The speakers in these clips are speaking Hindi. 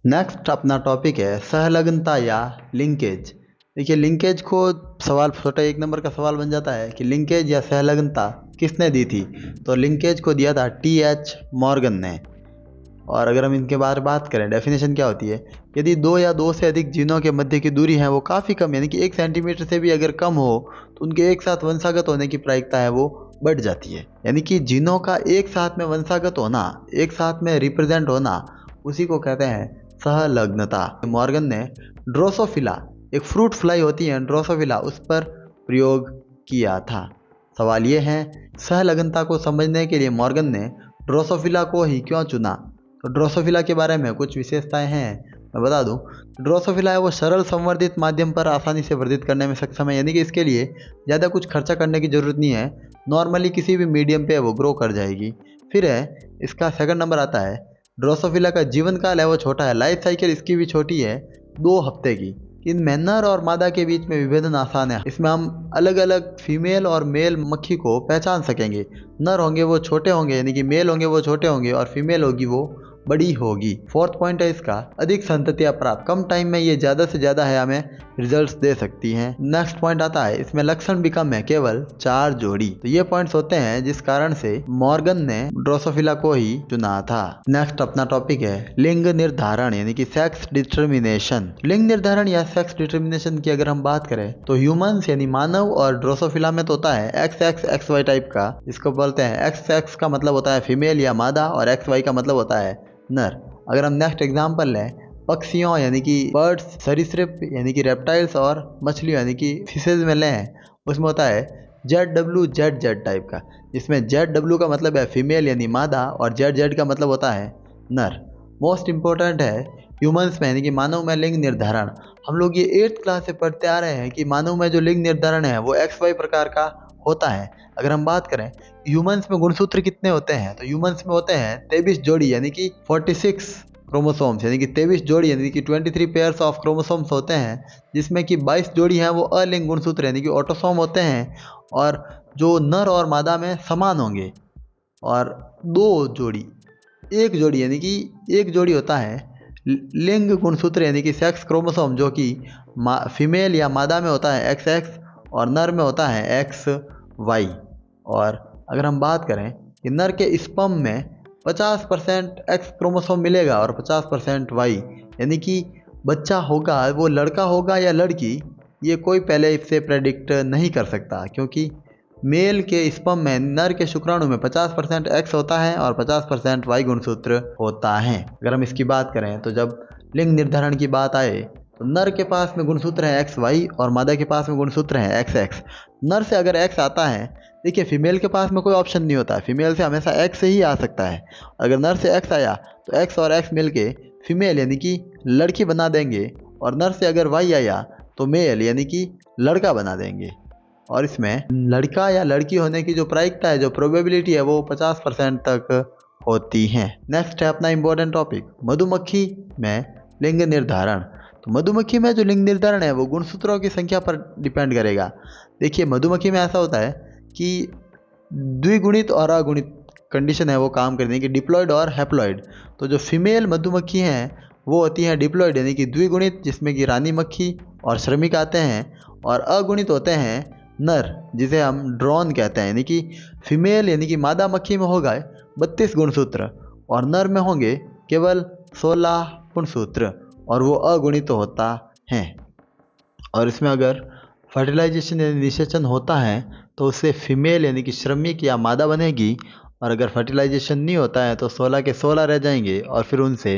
नेक्स्ट अपना टॉपिक है सहलग्नता या लिंकेज। देखिए लिंकेज को सवाल छोटा 1 नंबर का सवाल बन जाता है कि लिंकेज या सहलग्नता किसने दी थी। तो लिंकेज को दिया था टी.एच. मॉर्गन ने। और अगर हम इनके बारे में बात करें, डेफिनेशन क्या होती है, यदि दो या दो से अधिक जीनों के मध्य की दूरी है वो काफ़ी कम, यानी कि 1 सेंटीमीटर से भी अगर कम हो तो उनके एक साथ वंशागत होने की प्रायिकता है वो बढ़ जाती है। यानी कि जीनों का एक साथ में वंशागत होना, एक साथ में रिप्रेजेंट होना, उसी को कहते हैं सहलग्नता। मॉर्गन ने ड्रोसोफिला, एक फ्रूट फ्लाई होती है ड्रोसोफिला, उस पर प्रयोग किया था। सवाल ये है, सहलग्नता को समझने के लिए मॉर्गन ने ड्रोसोफिला को ही क्यों चुना। तो ड्रोसोफिला के बारे में कुछ विशेषताएं हैं, मैं बता दूं। ड्रोसोफिला है वो सरल संवर्धित माध्यम पर आसानी से वर्धित करने में सक्षम है, यानी कि इसके लिए ज़्यादा कुछ खर्चा करने की ज़रूरत नहीं है, नॉर्मली किसी भी मीडियम पे वो ग्रो कर जाएगी। फिर है इसका सेकंड नंबर आता है, ड्रोसोफिला का जीवन काल है वो छोटा है, लाइफ साइकिल इसकी भी छोटी है, 2 हफ्ते की। इनमें नर और मादा के बीच में विभेदन आसान है, इसमें हम अलग अलग फीमेल और मेल मक्खी को पहचान सकेंगे। नर होंगे वो छोटे होंगे, यानी कि मेल होंगे वो छोटे होंगे, और फीमेल होगी वो बड़ी होगी। फोर्थ पॉइंट है इसका, अधिक संततियां प्राप्त, कम टाइम में ये ज़्यादा से ज़्यादा है हमें रिजल्ट्स दे सकती हैं। नेक्स्ट पॉइंट आता है, इसमें लक्षण भी कम है, केवल 4 जोड़ी। तो ये पॉइंट्स होते हैं जिस कारण से मॉर्गन ने ड्रोसोफिला को ही चुना था। नेक्स्ट अपना टॉपिक है लिंग निर्धारण, यानी कि सेक्स डिटर्मिनेशन। लिंग निर्धारण या सेक्स डिटर्मिनेशन की अगर हम बात करें तो ह्यूमंस यानी मानव और ड्रोसोफिला में तो होता है XX टाइप का, जिसको बोलते हैं XX का मतलब होता है फीमेल या मादा, और XY का मतलब होता है नर। अगर हम नेक्स्ट एग्जांपल लें, पक्षियों यानी कि बर्ड्स, सरीसृप यानी कि रेप्टाइल्स, और मछलियों यानी कि फिशेज में लें, उसमें होता है ZWZZ टाइप का, जिसमें ZW का मतलब है फीमेल यानी मादा, और ZZ का मतलब होता है नर। मोस्ट इंपॉर्टेंट है ह्यूमंस में यानी कि मानव में लिंग निर्धारण। हम लोग ये 8th क्लास से पढ़ते आ रहे हैं कि मानव में जो लिंग निर्धारण है वो XY प्रकार का होता है। अगर हम बात करें ह्यूमंस में गुणसूत्र कितने होते हैं, तो ह्यूमंस में होते हैं 23 जोड़ी, यानी कि 46 क्रोमोसोम्स, यानी कि 23 जोड़ी, यानी कि 23 पेयर्स ऑफ क्रोमोसोम्स होते हैं, जिसमें कि 22 जोड़ी हैं वो अलिंग गुणसूत्र यानी कि ऑटोसोम होते हैं, और जो नर और मादा में समान होंगे। और 2 जोड़ी, 1 जोड़ी यानी कि 1 जोड़ी होता है लिंग गुणसूत्र यानी कि सेक्स क्रोमोसोम, जो कि फीमेल या मादा में होता है XX, और नर में होता है XY। और अगर हम बात करें कि नर के स्पर्म में 50% X क्रोमोसोम मिलेगा और 50% Y, यानी कि बच्चा होगा वो लड़का होगा या लड़की, ये कोई पहले इससे प्रेडिक्ट नहीं कर सकता, क्योंकि मेल के स्पर्म में, नर के शुक्राणु में 50% X होता है और 50% Y गुणसूत्र होता है। अगर हम इसकी बात करें तो जब लिंग निर्धारण की बात आए तो नर के पास में गुणसूत्र है XY और मादा के पास में गुणसूत्र है XX। नर से अगर X आता है, देखिए फीमेल के पास में कोई ऑप्शन नहीं होता, फीमेल से हमेशा X ही आ सकता है। अगर नर से X आया तो X और X मिल के फीमेल यानी कि लड़की बना देंगे, और नर से अगर Y आया तो मेल यानी कि लड़का बना देंगे। और इसमें लड़का या लड़की होने की जो प्रायिकता है, जो प्रोबेबिलिटी है, वो 50% तक होती है। नेक्स्ट है अपना इम्पोर्टेंट टॉपिक, मधुमक्खी में लिंग निर्धारण। तो मधुमक्खी में जो लिंग निर्धारण है वो गुणसूत्रों की संख्या पर डिपेंड करेगा। देखिए मधुमक्खी में ऐसा होता है कि द्विगुणित और अगुणित कंडीशन है वो काम करने की, डिप्लॉयड और हैप्लॉयड। तो जो फीमेल मधुमक्खी हैं वो होती हैं डिप्लॉयड यानी कि द्विगुणित, जिसमें कि रानी मक्खी और श्रमिक आते हैं, और अगुणित होते हैं नर, जिसे हम ड्रोन कहते हैं, यानी कि फीमेल यानी कि मादा मक्खी में होगा 32 गुणसूत्र, और नर में होंगे केवल 16 गुणसूत्र, और वो अगुणित होता है। और इसमें अगर फर्टिलाइजेशन यानी निषेचन होता है तो उससे फीमेल यानी कि श्रमिक या मादा बनेगी, और अगर फर्टिलाइजेशन नहीं होता है तो 16 के 16 रह जाएंगे, और फिर उनसे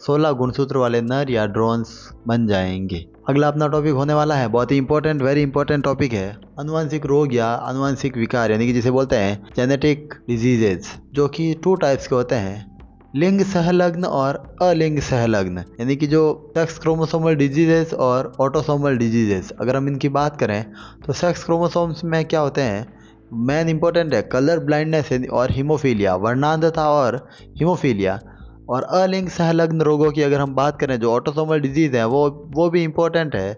16 गुणसूत्र वाले नर या ड्रोन्स बन जाएंगे। अगला अपना टॉपिक होने वाला है, बहुत ही इंपॉर्टेंट, वेरी इंपॉर्टेंट टॉपिक है, अनुवांशिक रोग या अनुवांशिक विकार, यानी कि जिसे बोलते हैं जेनेटिक डिजीजेज, जो कि 2 टाइप्स के होते हैं, लिंग सहलग्न और अलिंग सहलग्न, यानी कि जो सेक्स क्रोमोसोमल डिजीजेस और ऑटोसोमल डिजीजेस। अगर हम इनकी बात करें तो सेक्स क्रोमोसोम्स में क्या होते हैं, मेन इंपॉर्टेंट है कलर ब्लाइंडनेस और हीमोफीलिया, वर्णांधता और हीमोफीलिया। और अलिंग सहलग्न रोगों की अगर हम बात करें, जो ऑटोसोमल डिजीज़ है वो भी इंपॉर्टेंट है,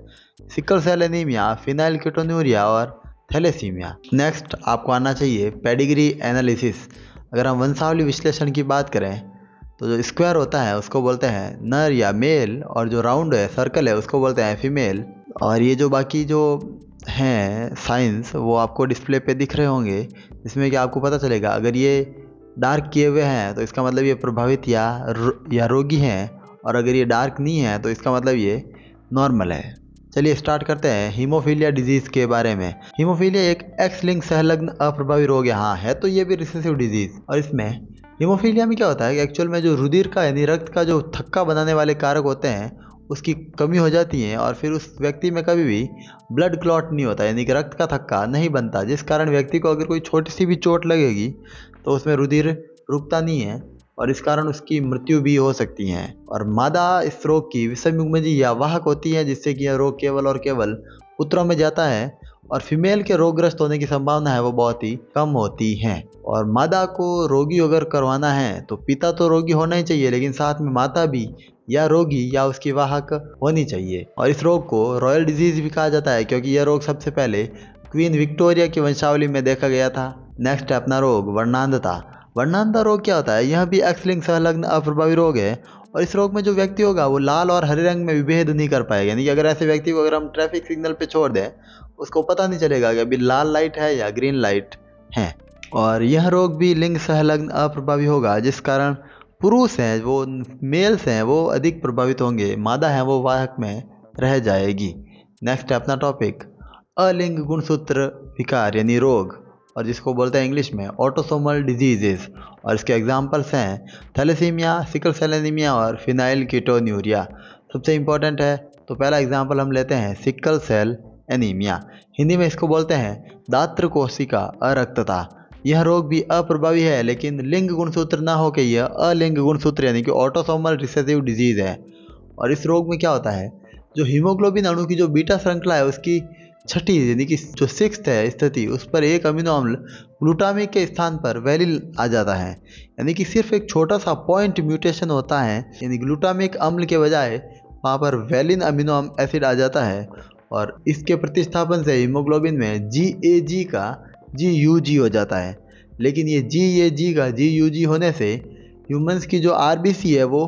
सिकल सेल एनीमिया, फिनाइलकीटोन्यूरिया और थैलेसीमिया। नेक्स्ट आपको आना चाहिए पेडिग्री एनालिसिस। अगर हम वंशावली विश्लेषण की बात करें तो जो स्क्वायर होता है उसको बोलते हैं नर या मेल, और जो राउंड है सर्कल है उसको बोलते हैं फीमेल। और ये जो बाकी जो हैं साइंस वो आपको डिस्प्ले पे दिख रहे होंगे, जिसमें कि आपको पता चलेगा अगर ये डार्क किए हुए हैं तो इसका मतलब ये प्रभावित या रोगी हैं, और अगर ये डार्क नहीं है तो इसका मतलब ये नॉर्मल है। चलिए स्टार्ट करते हैं हीमोफीलिया डिजीज़ के बारे में। हीमोफीलिया एक एक्स लिंक सहलग्न अप्रभावी रोग है। हाँ है तो ये भी रिसेसिव डिजीज़। और इसमें हीमोफीलिया में क्या होता है कि एक्चुअल में जो रुधिर का यानी रक्त का जो थक्का बनाने वाले कारक होते हैं उसकी कमी हो जाती है, और फिर उस व्यक्ति में कभी भी ब्लड क्लॉट नहीं होता, यानी कि रक्त का थक्का नहीं बनता, जिस कारण व्यक्ति को अगर कोई छोटी सी भी चोट लगेगी तो उसमें रुधिर रुकता नहीं है, और इस कारण उसकी मृत्यु भी हो सकती है। और मादा इस रोग की विषम युग्मजी या वाहक होती है, जिससे कि यह रोग केवल और केवल पुत्रों में जाता है, और फीमेल के रोगग्रस्त होने की संभावना है वो बहुत ही कम होती है। और मादा को रोगी अगर करवाना है तो पिता तो रोगी होना ही चाहिए, लेकिन साथ में माता भी या रोगी या उसकी वाहक होनी चाहिए। और इस रोग को रॉयल डिजीज भी कहा जाता है, क्योंकि यह रोग सबसे पहले क्वीन विक्टोरिया की वंशावली में देखा गया था। नेक्स्ट है अपना रोग वर्णांधता। वर्णांधता रोग क्या होता है? यह भी एक्स लिंक संलग्न अप्रभावी रोग है, और इस रोग में जो व्यक्ति होगा वो लाल और हरे रंग में विभेद नहीं कर पाएगा, यानी कि अगर ऐसे व्यक्ति को अगर हम ट्रैफिक सिग्नल पे छोड़ दें उसको पता नहीं चलेगा कि अभी लाल लाइट है या ग्रीन लाइट है। और यह रोग भी लिंग संलग्न अप्रभावी होगा, जिस कारण पुरुष हैं वो मेल्स हैं वो अधिक प्रभावित होंगे, मादा है वो वाहक में रह जाएगी। नेक्स्ट है अपना टॉपिक अलिंग गुणसूत्र विकार यानी रोग, और जिसको बोलते हैं इंग्लिश में ऑटोसोमल डिजीजेस। और इसके एग्जांपल्स हैं थैलेसीमिया, सिकल सेल एनीमिया और फिनाइल कीटोन्यूरिया। सबसे इम्पोर्टेंट है तो पहला एग्जांपल हम लेते हैं सिकल सेल एनीमिया। हिंदी में इसको बोलते हैं दात्र कोशिका अरक्तता। यह रोग भी अप्रभावी है, लेकिन लिंग गुणसूत्र ना होकर यह अलिंग गुणसूत्र यानी कि ऑटोसोमल रिसेसिव डिजीज है। और इस रोग में क्या होता है, जो हीमोग्लोबिन अणु की जो बीटा श्रृंखला है उसकी छठी यानी कि जो सिक्स्थ है स्थिति, उस पर एक अमीनो अम्ल ग्लूटामिक के स्थान पर वैलिन आ जाता है, यानी कि सिर्फ एक छोटा सा पॉइंट म्यूटेशन होता है, यानी ग्लूटामिक अम्ल के बजाय वहाँ पर वैलिन अमीनो एसिड आ जाता है, और इसके प्रतिस्थापन से हीमोग्लोबिन में GAG का GUG हो जाता है। लेकिन ये GAG का GUG होने से ह्यूमंस की जो RBC है वो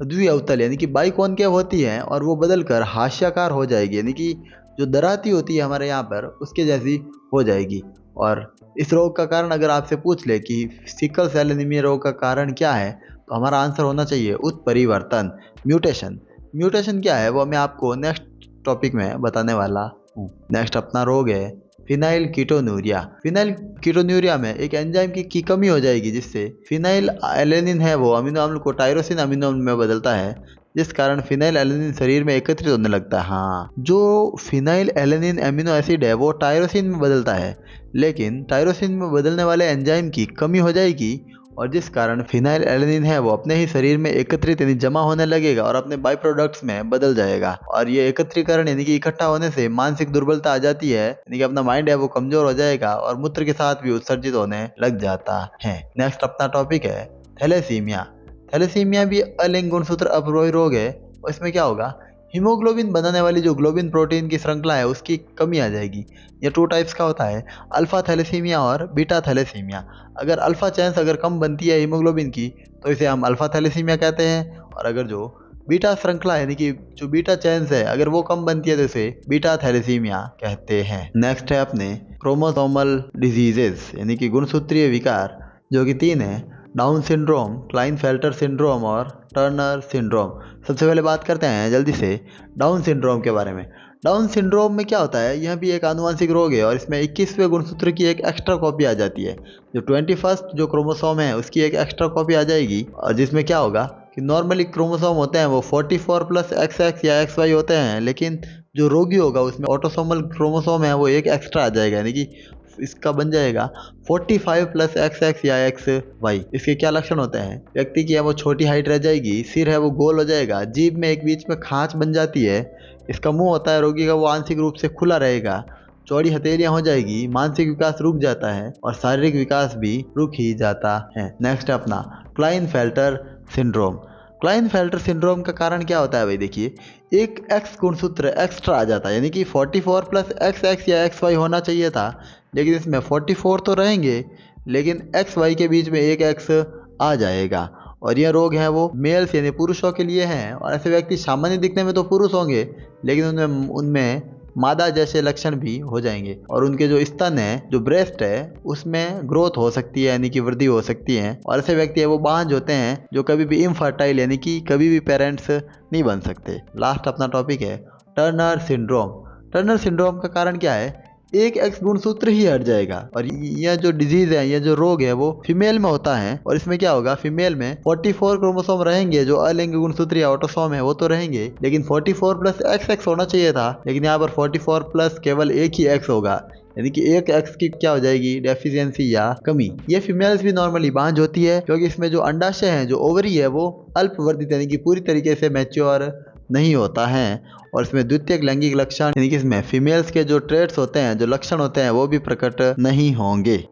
द्विअवतल यानी कि बाइकॉनकेव होती है, और वो बदलकर हास्याकार हो जाएगी, यानी कि जो दराती होती है हमारे यहाँ पर उसके जैसी हो जाएगी। और इस रोग का कारण अगर आपसे पूछ ले कि सिकल सेल एनीमिया रोग का कारण क्या है, तो हमारा आंसर होना चाहिए उत्परिवर्तन, म्यूटेशन। म्यूटेशन क्या है वो मैं आपको नेक्स्ट टॉपिक में बताने वाला हूँ। नेक्स्ट अपना रोग है फिनाइल कीटोन्यूरिया। फिनाइल कीटोन्यूरिया में एक एंजाइम की कमी हो जाएगी, जिससे फिनाइल एलेनिन है वो अमीनो अम्ल को टायरोसिन अमीनो अम्ल में बदलता है, जिस कारण फिनाइल एलेनिन शरीर में एकत्रित होने लगता है। हाँ, जो फिनाइल एलेनिन एमिनो एसिड है वो टायरोसिन में बदलता है, लेकिन टायरोसिन में बदलने वाले एंजाइम की कमी हो जाएगी, और जिस कारण फिनाइल एलेनिन है वो अपने ही शरीर में एकत्रित यानी जमा होने लगेगा और अपने बाई प्रोडक्ट्स में बदल जाएगा। और ये एकत्रीकरण यानी कि इकट्ठा होने से मानसिक दुर्बलता आ जाती है, यानी कि अपना माइंड है वो कमजोर हो जाएगा और मूत्र के साथ भी उत्सर्जित होने लग जाता है। नेक्स्ट अपना टॉपिक है थैलेसीमिया। थैलेसीमिया भी अलिंग गुणसूत्र अप्रभावी रोग है, और इसमें क्या होगा, हीमोग्लोबिन बनाने वाली जो ग्लोबिन प्रोटीन की श्रृंखला है उसकी कमी आ जाएगी। ये 2 टाइप्स का होता है, अल्फा थैलेसीमिया और बीटा थैलेसीमिया। अगर अल्फा चेन्स अगर कम बनती है हीमोग्लोबिन की तो इसे हम अल्फा थैलेसीमिया कहते हैं, और अगर जो बीटा श्रृंखला यानी कि जो बीटा चेन्स है अगर वो कम बनती है तो इसे बीटा थैलेसीमिया कहते हैं। नेक्स्ट है अपने क्रोमोसोमल डिजीजेस यानी कि गुणसूत्रीय विकार, जो कि 3 है, डाउन सिंड्रोम, क्लाइनफेल्टर सिंड्रोम और टर्नर सिंड्रोम। सबसे पहले बात करते हैं जल्दी से डाउन सिंड्रोम के बारे में। डाउन सिंड्रोम में क्या होता है, यह भी एक आनुवंशिक रोग है, और इसमें 21वें गुणसूत्र की एक एक्स्ट्रा कॉपी आ जाती है। जो 21st जो क्रोमोसोम है उसकी एक एक्स्ट्रा कॉपी आ जाएगी, और जिसमें क्या होगा कि नॉर्मली क्रोमोसोम होते हैं वो 44+XX या XY होते हैं, लेकिन जो रोगी होगा उसमें ऑटोसोमल क्रोमोसोम है वो एक एक्स्ट्रा आ जाएगा, यानी कि इसका बन जाएगा 45+XX या XY। इसके क्या लक्षण होते हैं, व्यक्ति की है वो छोटी हाइट रह जाएगी, सिर है वो गोल हो जाएगा, जीभ में एक बीच में खांच बन जाती है, इसका मुंह होता है रोगी का वो आंशिक रूप से खुला रहेगा, चौड़ी हथेलियां हो जाएगी, मानसिक विकास रुक जाता है और शारीरिक विकास भी रुक ही जाता है। नेक्स्ट है अपना क्लाइनफेल्टर सिंड्रोम। क्लाइनफेल्टर सिंड्रोम का कारण क्या होता है भाई, देखिए एक X गुणसूत्र एक्स्ट्रा आ जाता है, यानी कि 44+XX या XY होना चाहिए था, लेकिन इसमें 44 तो रहेंगे लेकिन XY के बीच में एक X आ जाएगा, और ये रोग हैं वो मेल्स यानी पुरुषों के लिए हैं। और ऐसे व्यक्ति सामान्य दिखने में तो पुरुष होंगे, लेकिन उनमें उनमें मादा जैसे लक्षण भी हो जाएंगे। और उनके जो स्तन है, जो ब्रेस्ट है, उसमें ग्रोथ हो सकती है यानी कि वृद्धि हो सकती है। और ऐसे व्यक्ति है वो बांझ होते हैं जो कभी भी इनफर्टाइल यानी कि कभी भी पेरेंट्स नहीं बन सकते। लास्ट अपना टॉपिक है टर्नर सिंड्रोम। टर्नर सिंड्रोम का कारण क्या है? एक एक्स गुणसूत्र ही हट जाएगा। और यह जो डिजीज है, यह जो रोग है वो फीमेल में होता है। और इसमें क्या होगा, फीमेल में 44 क्रोमोसोम रहेंगे, जो अलिंग गुणसूत्र या ऑटोसोम है वो तो रहेंगे, लेकिन 44 प्लस XX होना चाहिए था, लेकिन यहाँ पर 44 प्लस केवल एक ही X होगा, यानी कि एक एक्स की क्या हो जाएगी, डेफिशिएंसी या कमी। ये फीमेल्स भी नॉर्मली बांझ होती है, क्योंकि इसमें जो अंडाशय है, जो ओवरी है, वो अल्पवर्धित यानी कि पूरी तरीके से मैच्योर नहीं होता है। और इसमें द्वितीयक लैंगिक लक्षण यानी कि इसमें फीमेल्स के जो ट्रेट्स होते हैं, जो लक्षण होते हैं, वो भी प्रकट नहीं होंगे।